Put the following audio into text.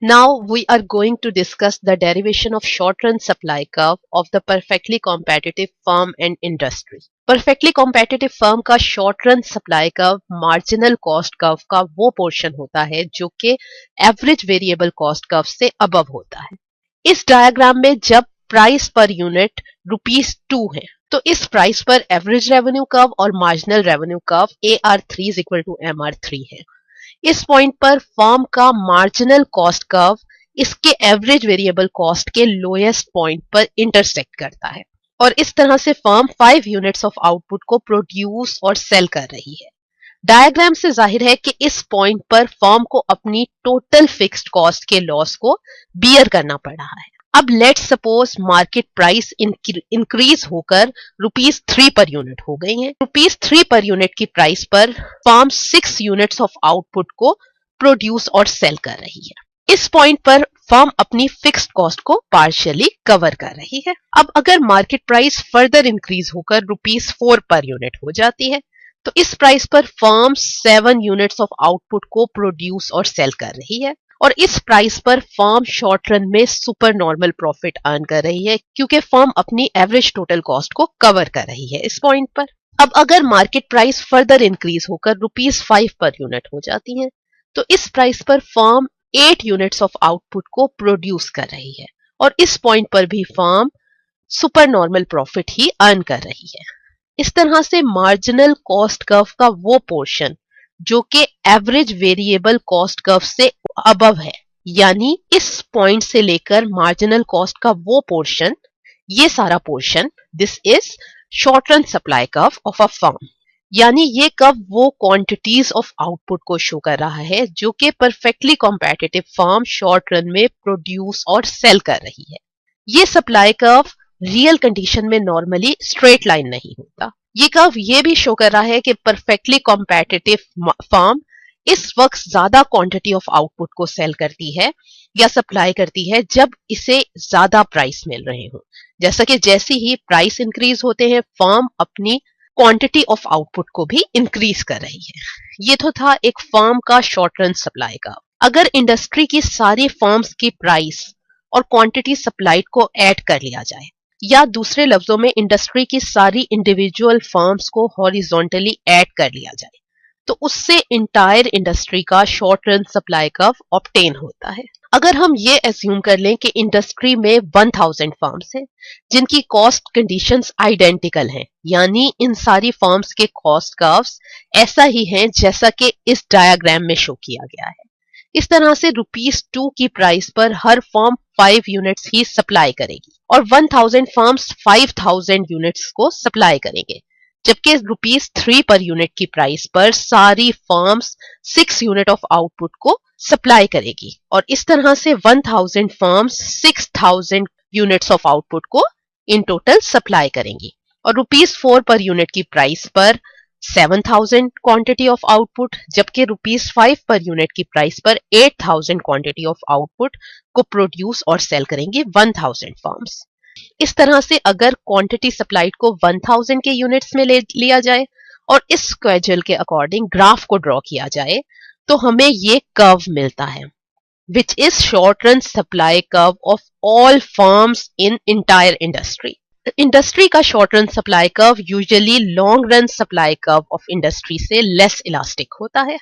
Now we are going to discuss the derivation of short-run supply curve of the perfectly competitive firm and industry. Perfectly competitive firm का short-run supply curve marginal cost curve का वो portion होता है जो कि average variable cost curve से above होता है. इस डायग्राम में जब प्राइस पर यूनिट ₹2 है तो इस प्राइस पर एवरेज रेवेन्यू कर्व और marginal revenue curve AR3 is equal to MR3 है. इस पॉइंट पर फर्म का मार्जिनल कॉस्ट कर्व इसके एवरेज वेरिएबल कॉस्ट के लोएस्ट पॉइंट पर इंटरसेक्ट करता है और इस तरह से फर्म 5 यूनिट्स ऑफ आउटपुट को प्रोड्यूस और सेल कर रही है. डायग्राम से जाहिर है कि इस पॉइंट पर फर्म को अपनी टोटल फिक्स्ड कॉस्ट के लॉस को बियर करना पड़ रहा है. अब let's suppose market price increase होकर ₹3 पर यूनिट हो गई है. ₹3 पर यूनिट की प्राइस पर फर्म 6 यूनिट्स ऑफ आउटपुट को प्रोड्यूस और सेल कर रही है. इस पॉइंट पर फर्म अपनी फिक्स्ड कॉस्ट को पार्शियली कवर कर रही है. अब अगर मार्केट प्राइस फर्दर इंक्रीज होकर ₹4 पर यूनिट हो जाती है तो इस प्राइस पर फर्म 7 यूनिट्स ऑफ आउटपुट को प्रोड्यूस और सेल कर रही है और इस प्राइस पर फर्म शॉर्ट रन में सुपर नॉर्मल प्रॉफिट अर्न कर रही है क्योंकि फर्म अपनी एवरेज टोटल कॉस्ट को कवर कर रही है इस पॉइंट पर. अब अगर मार्केट प्राइस फर्दर इंक्रीज होकर ₹5 पर यूनिट हो जाती है तो इस प्राइस पर फर्म 8 यूनिट्स ऑफ आउटपुट को प्रोड्यूस कर रही है और इस पॉइंट पर भी फर्म सुपर नॉर्मल प्रॉफिट ही अर्न कर रही है. इस तरह से मार्जिनल कॉस्ट कर्व का वो पोर्शन जो कि एवरेज वेरिएबल कॉस्ट कर्व से अबव है, यानी इस पॉइंट से लेकर मार्जिनल कॉस्ट का वो पोर्शन, ये सारा portion, this is short run supply curve of a firm. यानी ये कर्व वो क्वांटिटीज ऑफ आउटपुट को शो कर रहा है जो कि perfectly competitive firm short run में प्रोड्यूस और सेल कर रही है. ये सप्लाई कर्व रियल कंडीशन में नॉर्मली स्ट्रेट लाइन नहीं होता. ये कर्व ये भी शो कर रहा है कि परफेक्टली कॉम्पिटिटिव फर्म इस वक्त ज्यादा क्वांटिटी ऑफ आउटपुट को सेल करती है या सप्लाई करती है जब इसे ज्यादा प्राइस मिल रहे हो. जैसा कि जैसे ही प्राइस इंक्रीज होते हैं फर्म अपनी क्वांटिटी ऑफ आउटपुट को भी इंक्रीज कर रही है. ये तो था एक फर्म का शॉर्ट रन सप्लाई कर्व. अगर इंडस्ट्री की सारी फर्म्स की प्राइस और क्वांटिटी सप्लाइड को ऐड कर लिया जाए या दूसरे लफ्जों में इंडस्ट्री की सारी इंडिविजुअल फर्म्स को हॉरिजॉन्टली ऐड कर लिया जाए तो उससे इंटायर इंडस्ट्री का short run supply curve obtain होता है. अगर हम ये एज्यूम कर लें कि इंडस्ट्री में 1000 फर्म्स हैं जिनकी कॉस्ट कंडीशंस आइडेंटिकल हैं, यानी इन सारी फर्म्स के कॉस्ट कर्व्स ऐसा ही हैं जैसा कि इस डायग्राम में शो किया गया है. इस तरह से ₹2 की प्राइस पर हर फर्म 5 यूनिट्स ही सप्लाई करेगी और 1000 फर्म्स 5000 यूनिट्स को सप्लाई करेंगे, जबकि ₹3 पर यूनिट की प्राइस पर सारी फर्म्स 6 यूनिट ऑफ आउटपुट को सप्लाई करेगी और इस तरह से 1000 फर्म्स 6000 यूनिट्स ऑफ आउटपुट को इन टोटल सप्लाई करेंगी और ₹4 पर यूनिट की प्राइस पर 7000 क्वांटिटी ऑफ आउटपुट, जबकि ₹5 पर यूनिट की प्राइस पर 8000 क्वांटिटी ऑफ आउटपुट को प्रोड्यूस और सेल करेंगे 1000 फर्म्स. इस तरह से अगर क्वांटिटी सप्लाइड को 1000 के यूनिट्स में ले लिया जाए और इस स्केड्यूल के अकॉर्डिंग ग्राफ को ड्रॉ किया जाए तो हमें ये कर्व मिलता है which is short run supply curve of all firms in entire industry. Industry का short run supply curve usually long run supply curve of industry से लेस इलास्टिक होता है.